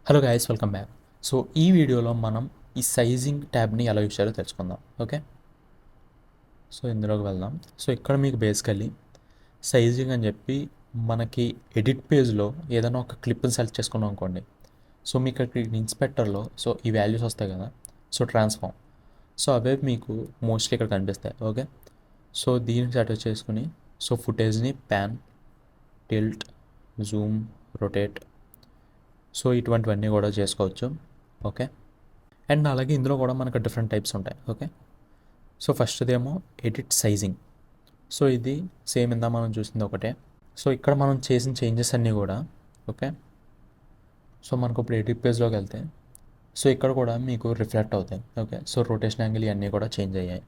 Hello guys, welcome back. So ఈ వీడియోలో మనం ఈ సైజింగ్ ట్యాబ్ని ఎలా యూస్ చేయాలో తెలుసుకుందాం. ఓకే, సో ఇందులోకి వెళ్దాం. సో ఇక్కడ మీకు బేసికలీ సైజింగ్ అని చెప్పి మనకి ఎడిట్ పేజ్లో ఏదైనా ఒక క్లిప్ని సెలెక్ట్ చేసుకున్నాం అనుకోండి. సో మీకు ఇక్కడ ఇన్స్పెక్టర్లో సో ఈ వాల్యూస్ వస్తాయి కదా, సో ట్రాన్స్ఫార్మ్, సో అవే మీకు మోస్ట్లీ ఇక్కడ కనిపిస్తాయి. ఓకే, సో దీన్ని సెట్ చేసుకుని సో ఫుటేజ్ని pan, tilt, zoom, rotate, so ఇటువంటివన్నీ కూడా చేసుకోవచ్చు. ఓకే, అండ్ అలాగే ఇందులో కూడా మనకు డిఫరెంట్ టైప్స్ ఉంటాయి. ఓకే, సో ఫస్ట్దేమో ఎడిట్ సైజింగ్. సో ఇది సేమ్ ఇందా మనం చూసింది ఒకటే. సో ఇక్కడ మనం చేసిన చేంజెస్ అన్నీ కూడా ఓకే. సో మనకు ఇప్పుడు ఎడిట్ పేజ్లోకి వెళ్తే సో ఇక్కడ కూడా మీకు రిఫ్లెక్ట్ అవుతాయి. ఓకే, సో రొటేషన్ యాంగిల్ ఇవన్నీ కూడా చేంజ్ అయ్యాయి.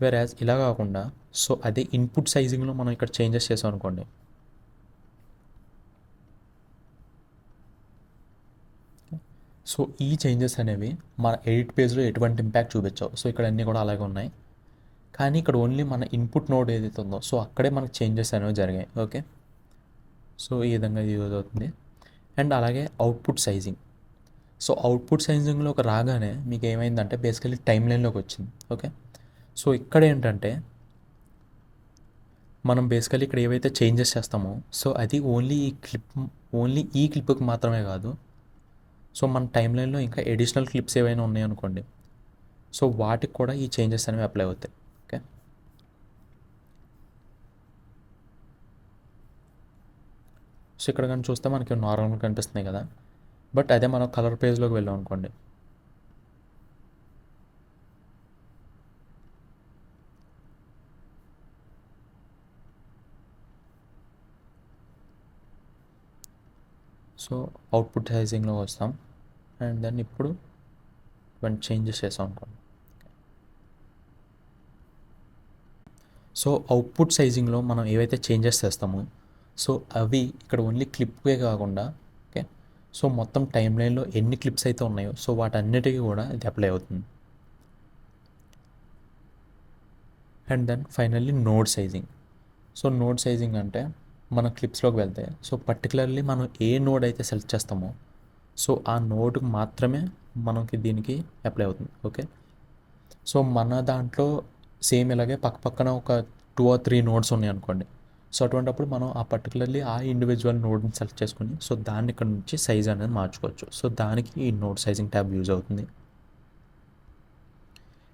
వేరాజ్ ఇలా కాకుండా సో అదే ఇన్పుట్ సైజింగ్లో మనం ఇక్కడ చేంజెస్ చేసాం అనుకోండి. సో ఈ చేంజెస్ అనేవి మన ఎడిట్ పేజ్లో ఎటువంటి ఇంపాక్ట్ చూపించావు. సో ఇక్కడ అన్నీ కూడా అలాగే ఉన్నాయి, కానీ ఇక్కడ ఓన్లీ మన ఇన్పుట్ నోడ్ ఏదైతే ఉందో సో అక్కడే మనకు చేంజెస్ అనేవి జరిగాయి. ఓకే, సో ఈ విధంగా ఇది యూజ్ అవుతుంది. అండ్ అలాగే అవుట్పుట్ సైజింగ్. సో అవుట్పుట్ సైజింగ్లోకి రాగానే మీకు ఏమైందంటే బేసికలీ టైం లైన్లోకి వచ్చింది. ఓకే, సో ఇక్కడ ఏంటంటే మనం బేసికలీ ఇక్కడ ఏవైతే చేంజెస్ చేస్తామో సో అది ఓన్లీ ఈ క్లిప్కి మాత్రమే కాదు. సో మన టైం లైన్లో ఇంకా ఎడిషనల్ క్లిప్స్ ఏవైనా ఉన్నాయనుకోండి, సో వాటికి కూడా ఈ చేంజెస్ అనేవి అప్లై అవుతాయి. ఓకే, సో ఇక్కడ కానీ చూస్తే మనకి నార్మల్గా కనిపిస్తున్నాయి కదా, బట్ అదే మనం కలర్ పేజ్లోకి వెళ్ళాం అనుకోండి. సో అవుట్పుట్ సైజింగ్లో వస్తాం అండ్ దెన్ ఇప్పుడు ఇవన్నీ చేంజెస్ చేస్తాం అనుకోండి. సో అవుట్పుట్ సైజింగ్లో మనం ఏవైతే చేంజెస్ చేస్తామో సో అవి ఇక్కడ ఓన్లీ క్లిప్కే కాకుండా ఓకే, సో మొత్తం టైం లైన్లో ఎన్ని క్లిప్స్ అయితే ఉన్నాయో సో వాటన్నిటికీ కూడా ఇది అప్లై అవుతుంది. And then finally node sizing. So node sizing అంటే మన క్లిప్స్లోకి వెళ్తే సో పర్టికులర్లీ మనం ఏ నోడ్ అయితే సెలెక్ట్ చేస్తామో సో ఆ నోడ్కి మాత్రమే మనకి దీనికి అప్లై అవుతుంది. ఓకే, సో మన దాంట్లో సేమ్ ఇలాగే పక్కన ఒక 2 or 3 నోడ్స్ ఉన్నాయి అనుకోండి. సో అటువంటిప్పుడు మనం ఆ పర్టికులర్లీ ఆ ఇండివిజువల్ నోడ్ని సెలెక్ట్ చేసుకుని సో దాన్ని ఇక్కడ నుంచి సైజ్ అనేది మార్చుకోవచ్చు. సో దానికి ఈ నోడ్ సైజింగ్ ట్యాబ్ యూజ్ అవుతుంది.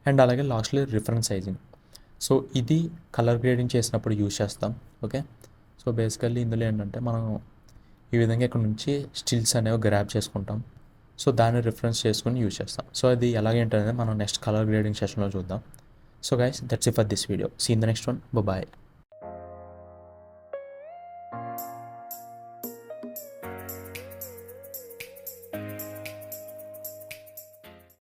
అండ్ అలాగే లాస్ట్లీ రిఫరెన్స్ సైజింగ్. సో ఇది కలర్ గ్రేడింగ్ చేసినప్పుడు యూజ్ చేస్తాం. ఓకే, సో బేసికల్లీ ఇందులో ఏంటంటే మనం ఈ విధంగా ఇక్కడ నుంచి స్టిల్స్ అనేవి గ్రాబ్ చేసుకుంటాం. సో దాన్ని రిఫరెన్స్ చేసుకుని యూజ్ చేస్తాం. సో అది ఎలాగేంటనేది మనం నెక్స్ట్ కలర్ గ్రేడింగ్ సెషన్లో చూద్దాం. So guys, that's it for this video. See in the next one. Bye.